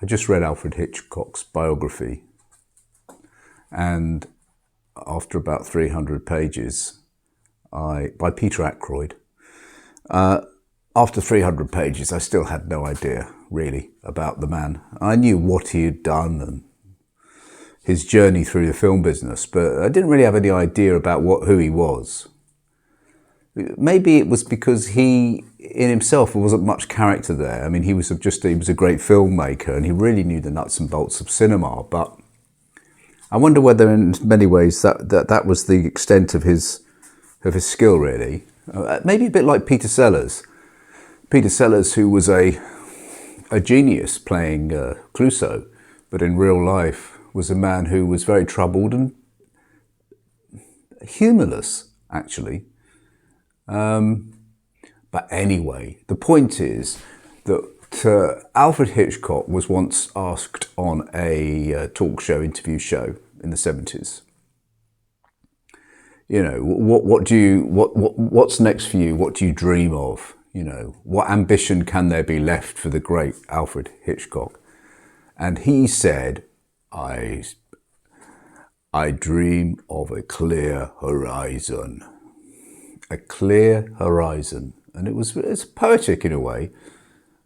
I just read Alfred Hitchcock's biography, and after about 300 pages, by Peter Ackroyd, after 300 pages, I still had no idea, really, about the man. I knew what he had done and his journey through the film business, but I didn't really have any idea about who he was. Maybe it was because he, in himself, there wasn't much character there. I mean, he was a great filmmaker, and he really knew the nuts and bolts of cinema. But I wonder whether, in many ways, that was the extent of his skill, really. Maybe a bit like Peter Sellers. Peter Sellers, who was a genius playing Clouseau, but in real life was a man who was very troubled and humourless, actually. But anyway, the point is that Alfred Hitchcock was once asked on a talk show, interview show in the 70s, you know, what's next for you? What do you dream of? You know, what ambition can there be left for the great Alfred Hitchcock? And he said, I dream of a clear horizon. A clear horizon. And it's poetic in a way.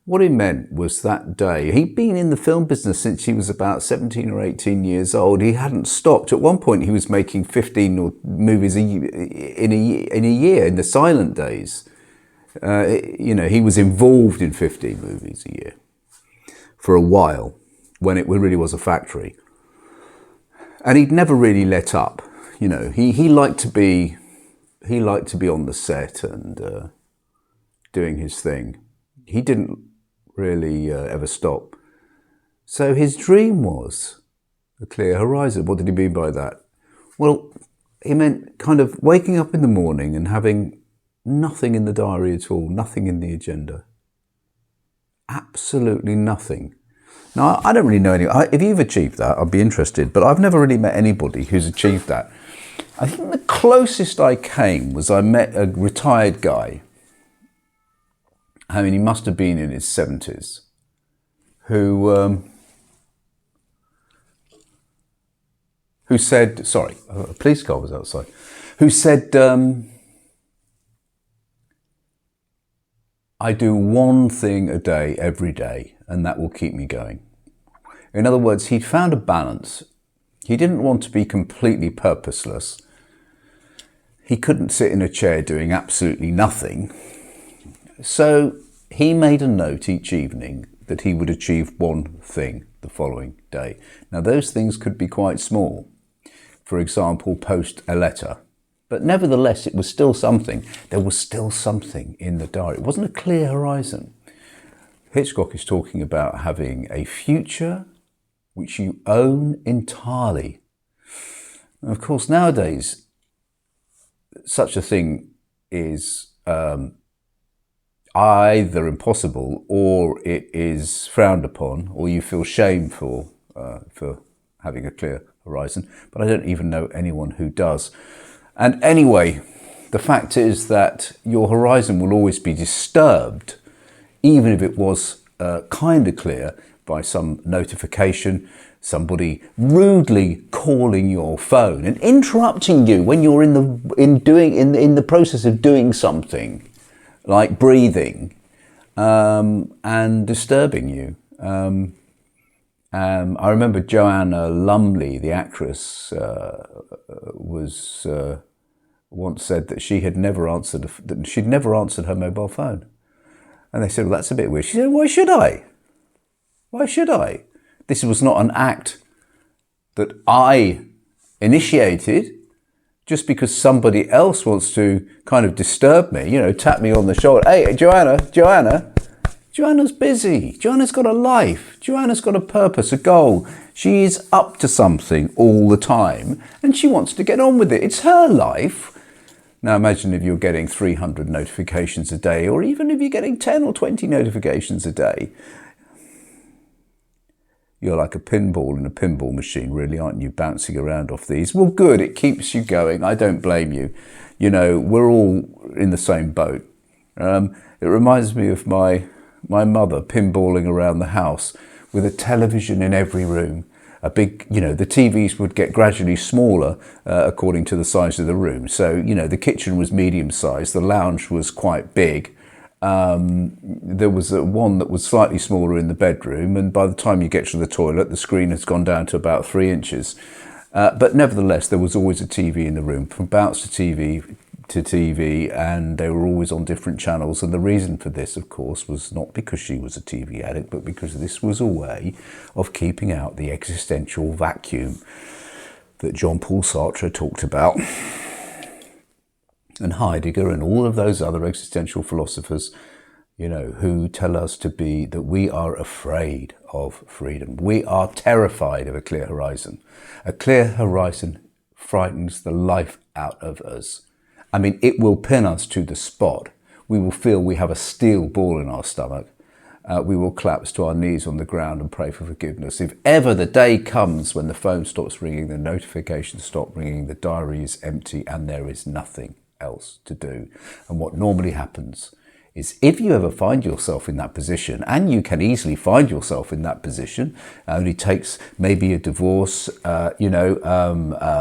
What he meant was that day, he'd been in the film business since he was about 17 or 18 years old. He hadn't stopped. At one point, he was making 15 movies in a year, in the silent days. You know, he was involved in 15 movies a year for a while, when it really was a factory. And he'd never really let up. You know, he liked to be on the set and doing his thing. He didn't really ever stop. So his dream was a clear horizon. What did he mean by that? Well, he meant kind of waking up in the morning and having nothing in the diary at all, nothing in the agenda. Absolutely nothing. Now, I don't really know any. If you've achieved that, I'd be interested, but I've never really met anybody who's achieved that. I think the closest I came was I met a retired guy. I mean, he must have been in his 70s, who said, sorry, a police car was outside, who said, I do one thing a day, every day, and that will keep me going. In other words, he'd found a balance. He didn't want to be completely purposeless. He couldn't sit in a chair doing absolutely nothing. So he made a note each evening that he would achieve one thing the following day. Now, those things could be quite small. For example, post a letter. But nevertheless, it was still something. There was still something in the diary. It wasn't a clear horizon. Hitchcock is talking about having a future which you own entirely. And of course, nowadays, such a thing is either impossible, or it is frowned upon, or you feel shame for having a clear horizon. But I don't even know anyone who does. And anyway, the fact is that your horizon will always be disturbed, even if it was kind of clear, by some notification, somebody rudely calling your phone and interrupting you when you're in the process of doing something, like breathing, and disturbing you. I remember Joanna Lumley, the actress, was once said that she'd never answered her mobile phone, and they said, "Well, that's a bit weird." She said, "Why should I? Why should I? This was not an act that I initiated. Just because somebody else wants to kind of disturb me, you know, tap me on the shoulder. Hey, Joanna's busy. Joanna's got a life. Joanna's got a purpose, a goal. She is up to something all the time, and she wants to get on with it. It's her life." Now imagine if you're getting 300 notifications a day, or even if you're getting 10 or 20 notifications a day. You're like a pinball in a pinball machine, really, aren't you, bouncing around off these? Well, good, it keeps you going. I don't blame you. You know, we're all in the same boat. It reminds me of my mother pinballing around the house with a television in every room. A big, the TVs would get gradually smaller according to the size of the room. So, the kitchen was medium sized, the lounge was quite big. There was one that was slightly smaller in the bedroom, and by the time you get to the toilet, the screen has gone down to about 3 inches. But nevertheless, there was always a TV in the room, from bounce to TV, and they were always on different channels. And the reason for this, of course, was not because she was a TV addict, but because this was a way of keeping out the existential vacuum that Jean-Paul Sartre talked about, and Heidegger and all of those other existential philosophers, who tell us that we are afraid of freedom. We are terrified of a clear horizon. A clear horizon frightens the life out of us. I mean, it will pin us to the spot. We will feel we have a steel ball in our stomach. We will collapse to our knees on the ground and pray for forgiveness. If ever the day comes when the phone stops ringing, the notifications stop ringing, the diary is empty, and there is nothing else to do. And what normally happens is, if you ever find yourself in that position, and you can easily find yourself in that position, it only takes maybe a divorce, an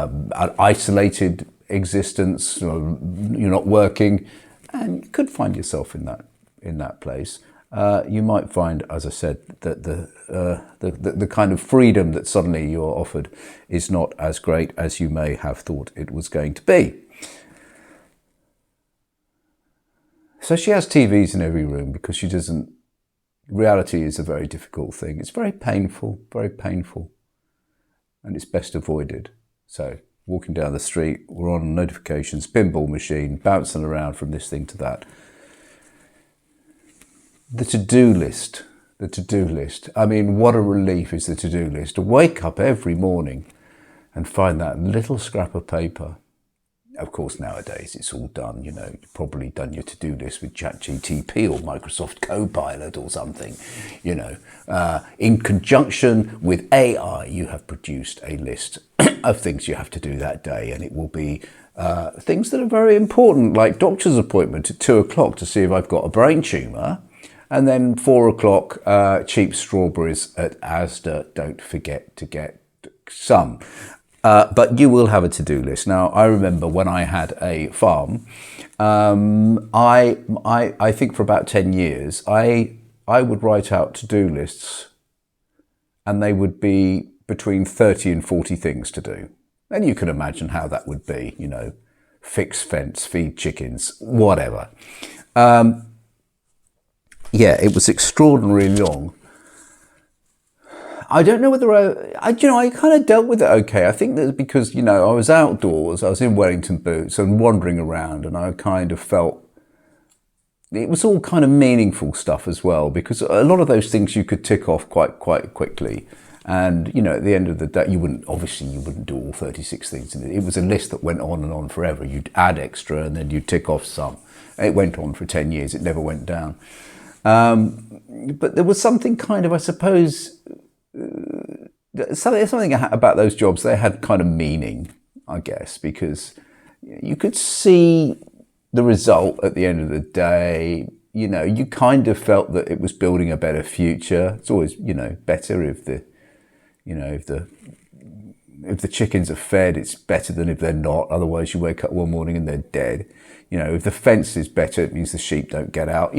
isolated existence, you're not working, and you could find yourself in that place. You might find, as I said, that the kind of freedom that suddenly you're offered is not as great as you may have thought it was going to be. So she has TVs in every room because she doesn't. Reality is a very difficult thing. It's very painful, and it's best avoided. So, walking down the street, we're on notifications, pinball machine, bouncing around from this thing to that. The to-do list. I mean, what a relief is the to-do list. To wake up every morning and find that little scrap of paper. Of course, nowadays it's all done, you've probably done your to-do list with ChatGPT or Microsoft Copilot or something, in conjunction with AI, you have produced a list of things you have to do that day, and it will be things that are very important, like doctor's appointment at 2:00 to see if I've got a brain tumour, and then 4:00, cheap strawberries at Asda, don't forget to get some. But you will have a to-do list. Now, I remember when I had a farm, I think for about 10 years, I would write out to-do lists, and they would be between 30 and 40 things to do. And you can imagine how that would be, fix fence, feed chickens, whatever. It was extraordinarily long. I don't know whether I kind of dealt with it okay. I think that's because, I was outdoors, I was in Wellington boots and wandering around, and I kind of felt it was all kind of meaningful stuff as well, because a lot of those things you could tick off quite quickly. And, at the end of the day, you wouldn't do all 36 things. It was a list that went on and on forever. You'd add extra and then you'd tick off some. It went on for 10 years. It never went down. But there was something kind of, I suppose, something about those jobs. They had kind of meaning, I guess, because you could see the result at the end of the day. You kind of felt that it was building a better future. It's always, better if the chickens are fed, it's better than if they're not. Otherwise, you wake up one morning and they're dead. If the fence is better, it means the sheep don't get out.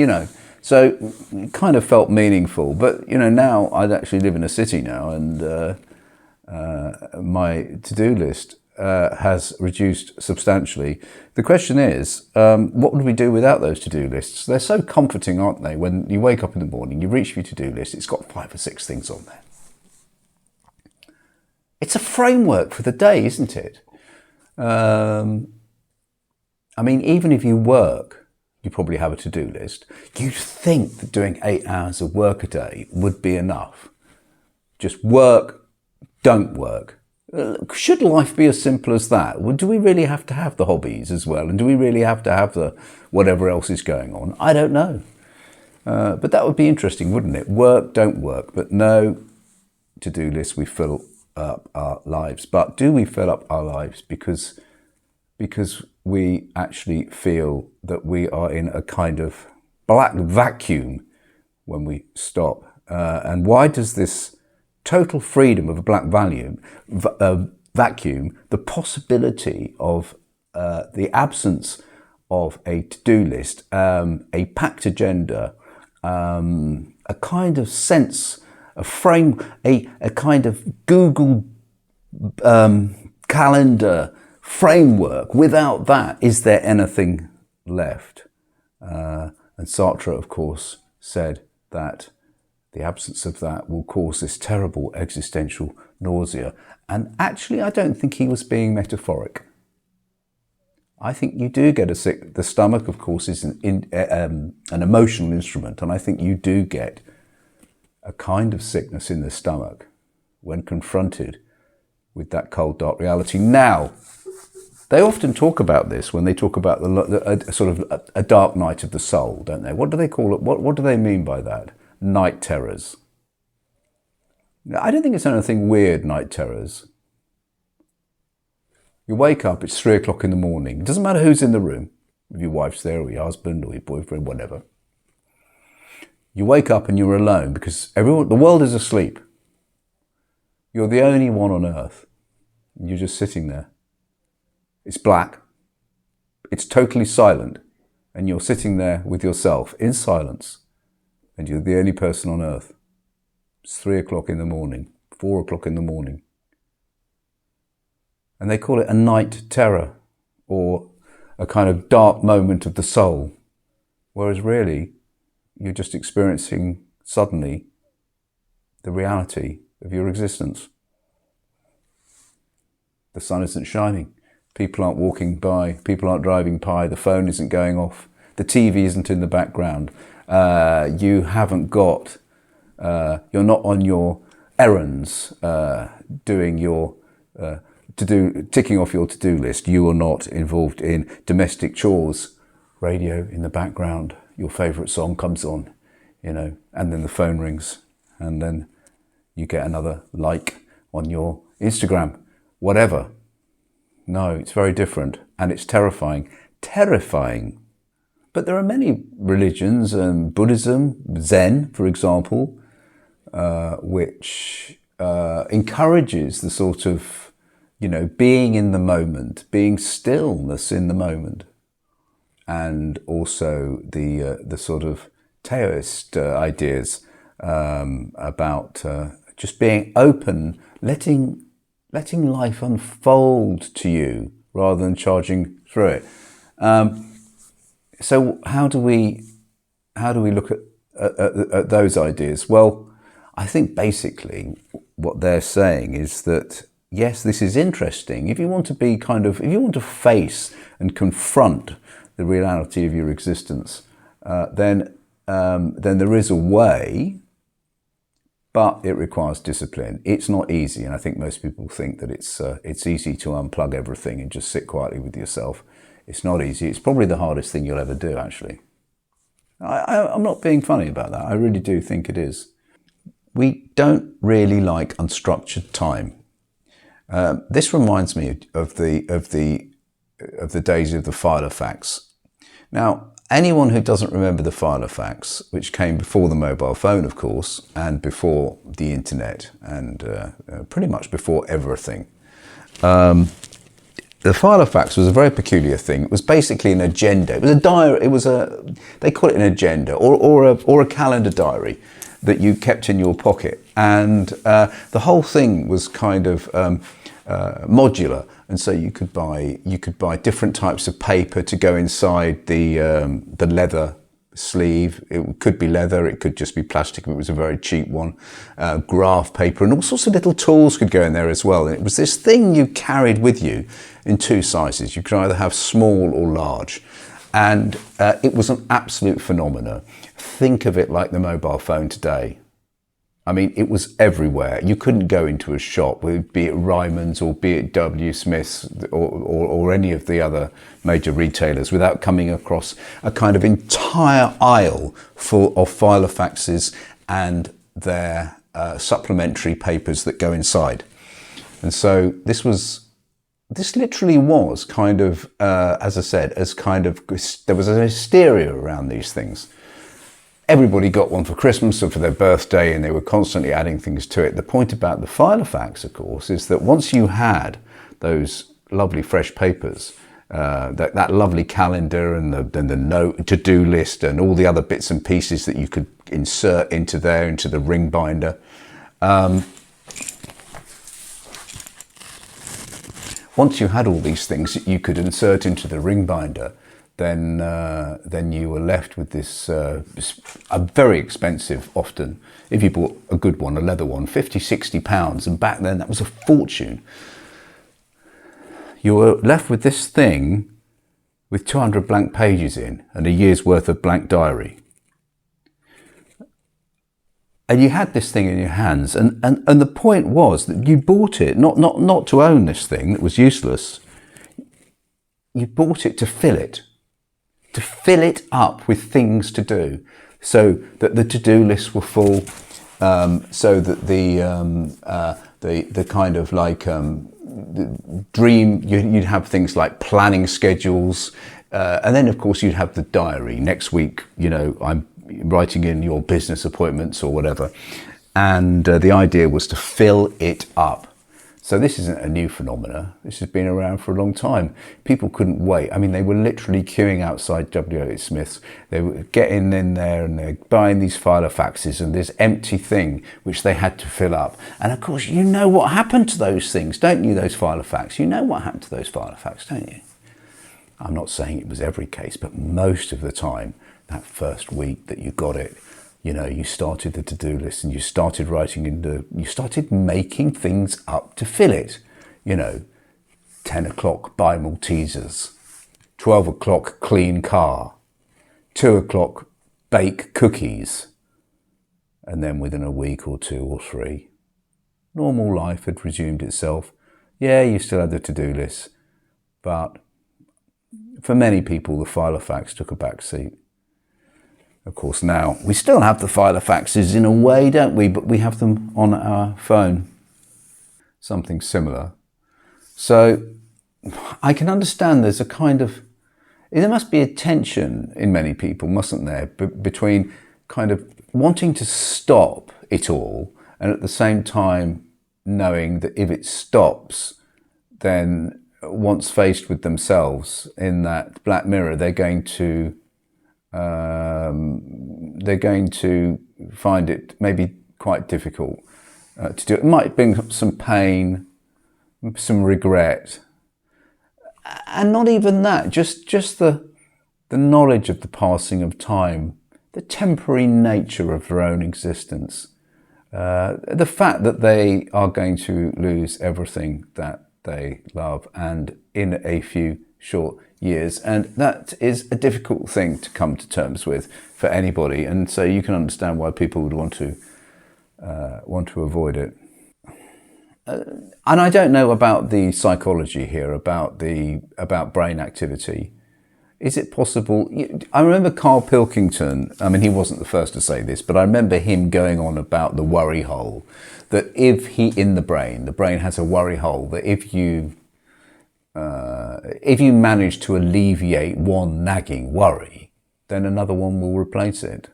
So it kind of felt meaningful. But, now I actually live in a city now, and my to-do list has reduced substantially. The question is, what would we do without those to-do lists? They're so comforting, aren't they? When you wake up in the morning, you reach for your to-do list, it's got 5 or 6 things on there. It's a framework for the day, isn't it? Even if you work, you probably have a to-do list. You'd think that doing 8 hours of work a day would be enough. Just work, don't work. Should life be as simple as that? Well, do we really have to have the hobbies as well? And do we really have to have the whatever else is going on? I don't know. But that would be interesting, wouldn't it? Work, don't work. But no to-do list, we fill up our lives. But do we fill up our lives because we actually feel that we are in a kind of black vacuum when we stop And why does this total freedom of a black vacuum, the possibility of the absence of a to-do list, a packed agenda, a kind of sense, a frame, a kind of Google calendar framework. Without that, is there anything left? And Sartre, of course, said that the absence of that will cause this terrible existential nausea. And actually, I don't think he was being metaphoric. I think you do get a sick. The stomach, of course, is an emotional instrument, and I think you do get a kind of sickness in the stomach when confronted with that cold, dark reality. Now, they often talk about this when they talk about a sort of a dark night of the soul, don't they? What do they call it? What do they mean by that? Night terrors. I don't think it's anything weird, night terrors. You wake up, it's 3 o'clock in the morning. It doesn't matter who's in the room, if your wife's there or your husband or your boyfriend, whatever. You wake up and you're alone because the world is asleep. You're the only one on earth. You're just sitting there. It's black. It's totally silent. And you're sitting there with yourself in silence. And you're the only person on earth. It's 3 o'clock in the morning, 4 o'clock in the morning. And they call it a night terror or a kind of dark moment of the soul. Whereas really, you're just experiencing suddenly the reality of your existence. The sun isn't shining. People aren't walking by. People aren't driving by. The phone isn't going off. The TV isn't in the background. You haven't got, you're not on your errands doing your, ticking off your to-do list. You are not involved in domestic chores. Radio in the background. Your favourite song comes on, and then the phone rings. And then you get another like on your Instagram. Whatever. No, it's very different and it's terrifying. Terrifying. But there are many religions, Buddhism, Zen, for example, which encourages the sort of, being in the moment, being stillness in the moment. And also the sort of Taoist ideas about just being open, letting life unfold to you rather than charging through it. So how do we look at those ideas? Well, I think basically what they're saying is that yes, this is interesting. If you want to face and confront the reality of your existence, then there is a way. But it requires discipline. It's not easy, and I think most people think that it's easy to unplug everything and just sit quietly with yourself. It's not easy. It's probably the hardest thing you'll ever do, actually. I'm not being funny about that. I really do think it is. We don't really like unstructured time. This reminds me of the days of the Filofax. Now, anyone who doesn't remember the Filofax, which came before the mobile phone, of course, and before the internet, and pretty much before everything, the Filofax was a very peculiar thing. It was basically an agenda. It was a diary. They call it an agenda or a calendar diary that you kept in your pocket, and the whole thing was kind of modular. And so you could buy different types of paper to go inside the leather sleeve. It could be leather, it could just be plastic if it was a very cheap one. Graph paper and all sorts of little tools could go in there as well. And it was this thing you carried with you in two sizes. You could either have small or large. And it was an absolute phenomenon. Think of it like the mobile phone today. I mean, it was everywhere. You couldn't go into a shop, be it Ryman's or be it W. Smith's or any of the other major retailers, without coming across a kind of entire aisle full of Filofaxes and their supplementary papers that go inside. And so this literally was kind of, as I said, there was a hysteria around these things. everybody got one for Christmas or for their birthday, and they were constantly adding things to it. The point about the Filofax, of course, is that once you had those lovely fresh papers, that lovely calendar and the note to-do list and all the other bits and pieces that you could insert into the ring binder. Once you had all these things that you could insert into the ring binder, then you were left with this a very expensive, often, if you bought a good one, a leather one, 50, 60 pounds, and back then that was a fortune. You were left with this thing with 200 blank pages in and a year's worth of blank diary. And you had this thing in your hands, and the point was that you bought it not to own this thing that was useless. You bought it to fill it up with things to do, so that the to-do lists were full, so that the kind of like the dream, you'd have things like planning schedules, and then of course you'd have the diary. Next week, I'm writing in your business appointments or whatever, and the idea was to fill it up. So this isn't a new phenomena. This has been around for a long time. People couldn't wait. I mean, they were literally queuing outside W.H. Smith's. They were getting in there and they're buying these Filofaxes and this empty thing which they had to fill up. And of course, you know what happened to those things, don't you, those Filofax? You know what happened to those Filofax, don't you? I'm not saying it was every case, but most of the time, that first week that you got it, you started the to-do list and you started you started making things up to fill it. 10 o'clock buy Maltesers, 12 o'clock clean car, 2 o'clock bake cookies. And then within a week or two or three, normal life had resumed itself. Yeah, you still had the to-do list, but for many people, the Filofax took a back seat. Of course, now we still have the Filofaxes in a way, don't we? But we have them on our phone. Something similar. So I can understand there must be a tension in many people, mustn't there, between kind of wanting to stop it all and at the same time knowing that if it stops, then once faced with themselves in that black mirror, they're going to find it maybe quite difficult to do. It might bring some pain, some regret, and not even that, just the knowledge of the passing of time, the temporary nature of their own existence, the fact that they are going to lose everything that they love, and in a few short years, and that is a difficult thing to come to terms with for anybody, and so you can understand why people would want to avoid it. And I don't know about the psychology here, about brain activity. Is it possible? I remember Carl Pilkington. I mean, he wasn't the first to say this, but I remember him going on about the worry hole. That the brain has a worry hole. That if you manage to alleviate one nagging worry, then another one will replace it.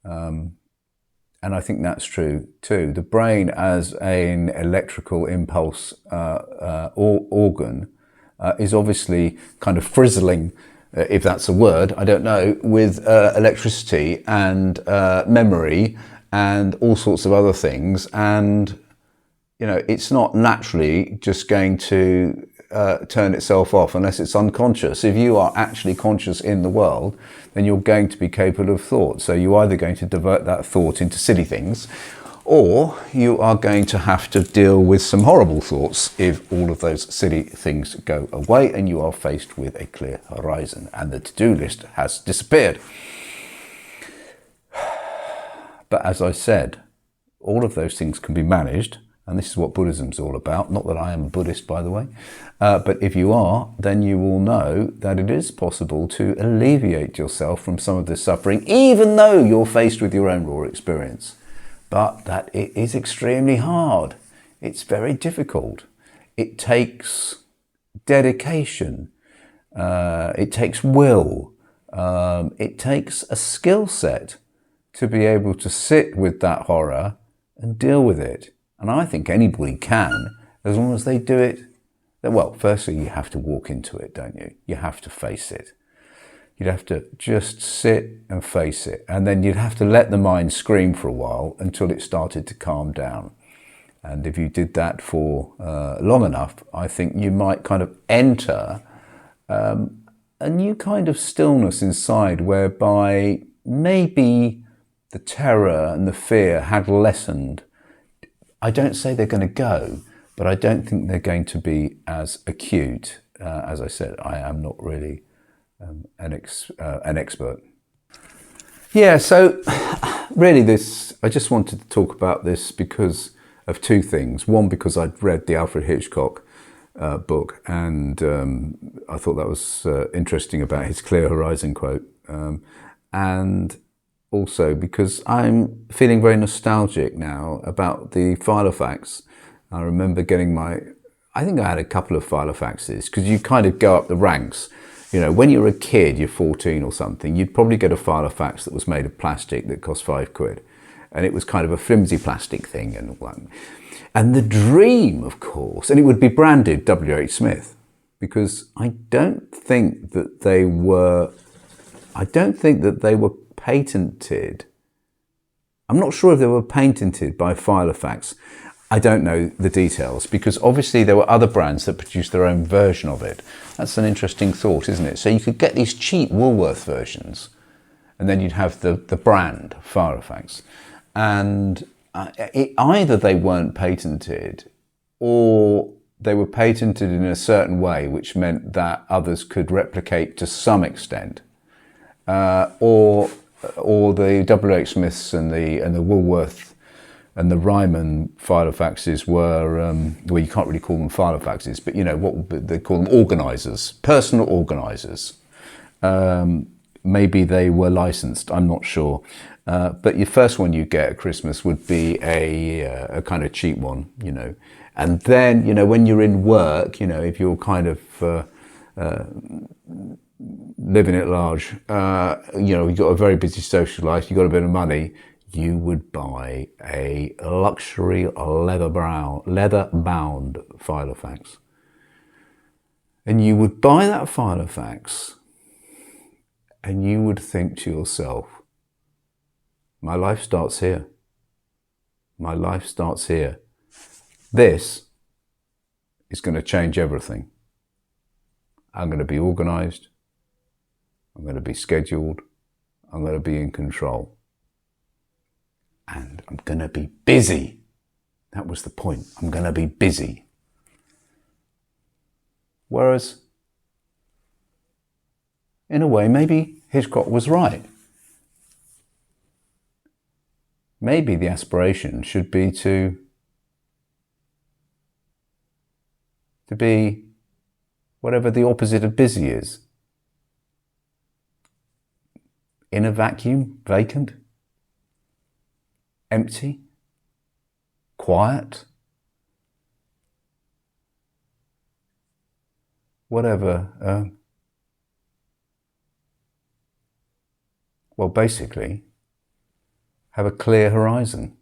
And I think that's true too. The brain as an electrical impulse organ is obviously kind of frizzling, if that's a word, I don't know, with electricity and memory and all sorts of other things. And it's not naturally just going to turn itself off unless it's unconscious. If you are actually conscious in the world, then you're going to be capable of thought. So you're either going to divert that thought into silly things, or you are going to have to deal with some horrible thoughts if all of those silly things go away and you are faced with a clear horizon and the to-do list has disappeared. But as I said, all of those things can be managed. And this is what Buddhism's all about. Not that I am a Buddhist, by the way. But if you are, then you will know that it is possible to alleviate yourself from some of this suffering, even though you're faced with your own raw experience. But that it is extremely hard. It's very difficult. It takes dedication. It takes will. It takes a skill set to be able to sit with that horror and deal with it. And I think anybody can, as long as they do it. Well, firstly, you have to walk into it, don't you? You have to face it. You'd have to just sit and face it. And then you'd have to let the mind scream for a while until it started to calm down. And if you did that for long enough, I think you might kind of enter a new kind of stillness inside, whereby maybe the terror and the fear had lessened. I don't say they're going to go, but I don't think they're going to be as acute. As I said, I am not really an expert. Yeah, so really I just wanted to talk about this because of two things. One, because I'd read the Alfred Hitchcock book, and I thought that was interesting about his clear horizon quote. And also because I'm feeling very nostalgic now about the Filofax. I remember getting I think I had a couple of Filofaxes, because you kind of go up the ranks. You know, when you're a kid, you're 14 or something, you'd probably get a Filofax that was made of plastic that cost £5. And it was kind of a flimsy plastic thing. And the dream, of course, and it would be branded W.H. Smith, because I don't think that they were patented. I'm not sure if they were patented by Filofax. I don't know the details, because obviously there were other brands that produced their own version of it. That's an interesting thought, isn't it? So you could get these cheap Woolworth versions, and then you'd have the brand Filofax. And either they weren't patented, or they were patented in a certain way, which meant that others could replicate to some extent, or the W.H. Smiths and the Woolworth and the Ryman Filofaxes were, well, you can't really call them Filofaxes, but you know what they call them, organisers, personal organisers. Maybe they were licensed, I'm not sure. But your first one you get at Christmas would be a kind of cheap one, you know. And then, you know, when you're in work, you know, if you're kind of living at large, you know, you've got a very busy social life, you've got a bit of money, you would buy a luxury leather-bound Filofax. And you would buy that Filofax, and you would think to yourself, my life starts here. My life starts here. This is going to change everything. I'm going to be organised. I'm going to be scheduled. I'm going to be in control. And I'm going to be busy. That was the point. I'm going to be busy. Whereas, in a way, maybe Hitchcock was right. Maybe the aspiration should be to be whatever the opposite of busy is. In a vacuum, vacant, empty, quiet, whatever. Well, basically, have a clear horizon.